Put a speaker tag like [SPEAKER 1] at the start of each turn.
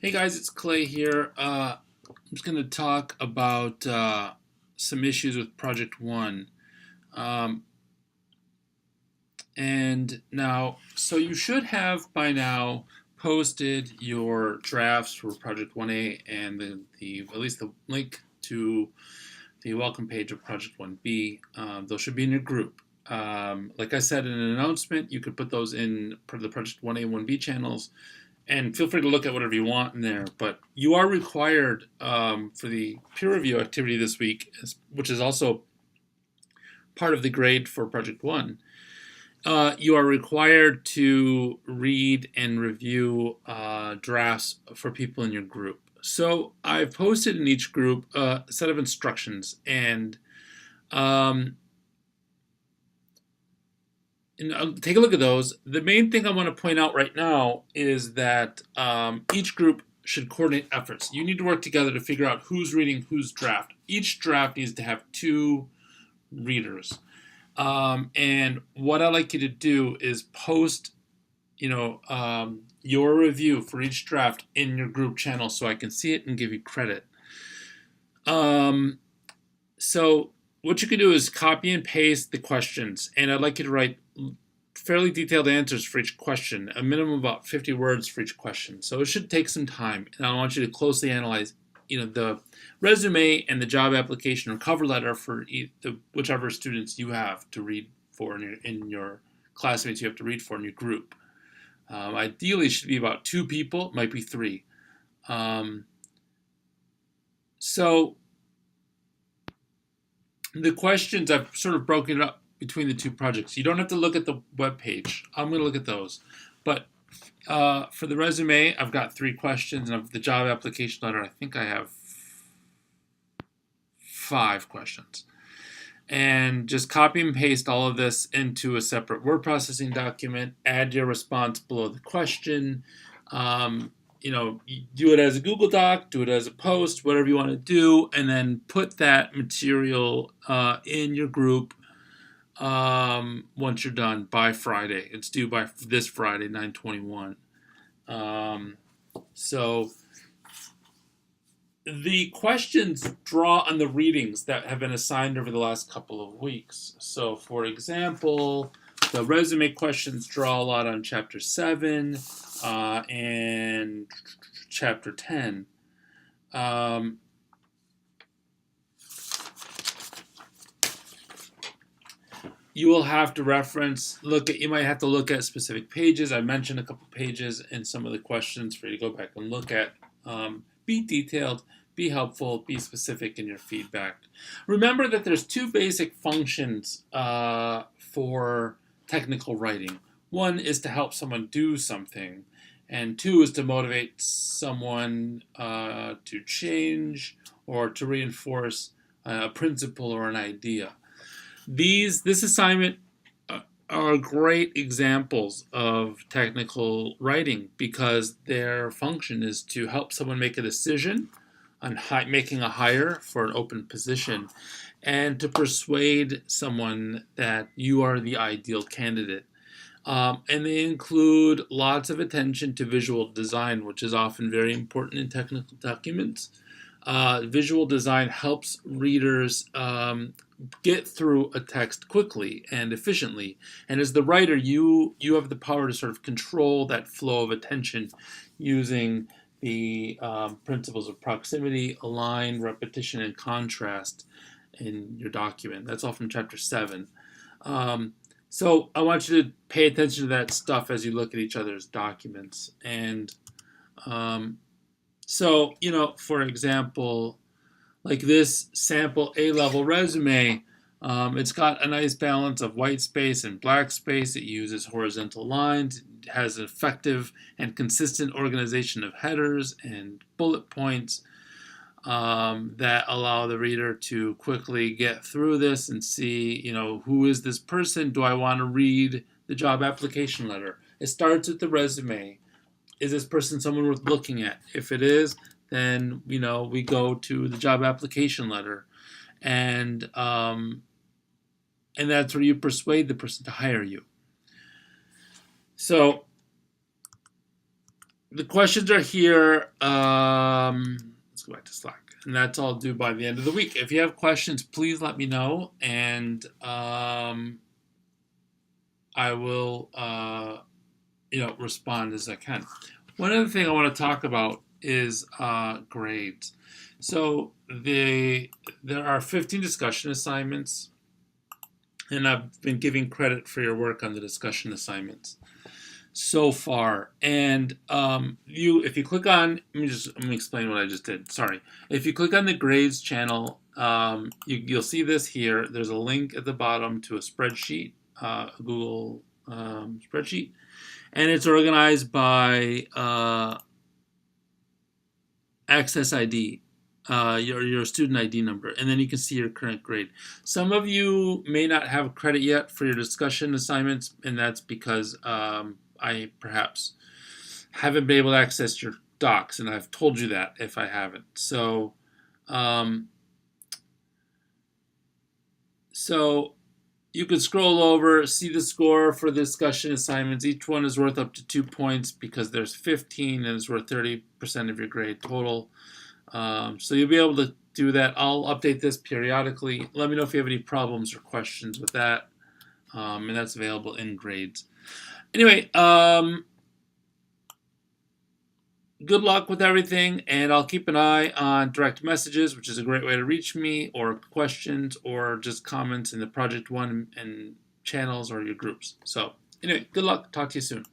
[SPEAKER 1] Hey guys, it's Clay here. I'm just going to talk about some issues with Project One. Um, so you should have by now posted your drafts for Project 1A and at least the link to the welcome page of Project 1B. Those should be in your group. Like I said in an announcement, you could put those in the Project 1A, 1B channels. And feel free to look at whatever you want in there, but you are required for the peer review activity this week, which is also part of the grade for Project 1. You are required to read and review drafts for people in your group. So I've posted in each group a set of instructions, and take a look at those. The main thing I want to point out right now is that each group should coordinate efforts. You need to work together to figure out who's reading whose draft. Each draft needs to have 2 readers. And what I like you to do is post, your review for each draft in your group channel so I can see it and give you credit. So what you can do is copy and paste the questions, and I'd like you to write fairly detailed answers for each question, a minimum of about 50 words for each question. So it should take some time, and I want you to closely analyze, the resume and the job application or cover letter for whichever students you have to read for in your classmates you have to read for in your group. Ideally, it should be about 2 people, might be 3. So the questions, I've sort of broken it up between the 2 projects. You don't have to look at the web page. I'm going to look at those. But for the resume, I've got 3 questions, and of the job application letter, I think I have 5 questions. And just copy and paste all of this into a separate word processing document. Add your response below the question. Do it as a Google Doc, do it as a post, whatever you want to do, and then put that material in your group once you're done by Friday. It's due by this Friday, 9/21. So the questions draw on the readings that have been assigned over the last couple of weeks. So, for example, the resume questions draw a lot on Chapter 7 and Chapter 10. You will have to you might have to look at specific pages. I mentioned a couple pages in some of the questions for you to go back and look at. Be detailed, be helpful, be specific in your feedback. Remember that there's 2 basic functions for technical writing. One is to help someone do something, and 2 is to motivate someone to change or to reinforce a principle or an idea. This assignment are great examples of technical writing because their function is to help someone make a decision on making a hire for an open position and to persuade someone that you are the ideal candidate. And they include lots of attention to visual design, which is often very important in technical documents. Visual design helps readers get through a text quickly and efficiently. And as the writer, you have the power to sort of control that flow of attention using the principles of proximity, align, repetition, and contrast in your document. That's all from Chapter 7. So I want you to pay attention to that stuff as you look at each other's documents. And so, for example, like this sample A-level resume, it's got a nice balance of white space and black space. It uses horizontal lines. It has an effective and consistent organization of headers and bullet points that allow the reader to quickly get through this and see, who is this person? Do I want to read the job application letter? It starts with the resume. Is this person someone worth looking at? If it is, then we go to the job application letter, and that's where you persuade the person to hire you. So the questions are here. Let's go back to Slack. And that's all due by the end of the week. If you have questions, please let me know. And I will, respond as I can. One other thing I want to talk about is grades. So there are 15 discussion assignments, and I've been giving credit for your work on the discussion assignments so far. And if you click on, let me explain what I just did. Sorry. If you click on the grades channel, you'll see this here. There's a link at the bottom to a spreadsheet, a Google spreadsheet, and it's organized by access ID, your student ID number, and then you can see your current grade. Some of you may not have credit yet for your discussion assignments, and that's because I perhaps haven't been able to access your docs, and I've told you that if I haven't. So you could scroll over, see the score for the discussion assignments. Each one is worth up to 2 points because there's 15 and it's worth 30% of your grade total. So you'll be able to do that. I'll update this periodically. Let me know if you have any problems or questions with that. And that's available in grades. Anyway, good luck with everything, and I'll keep an eye on direct messages, which is a great way to reach me, or questions, or just comments in the Project One and channels or your groups. So anyway, good luck. Talk to you soon.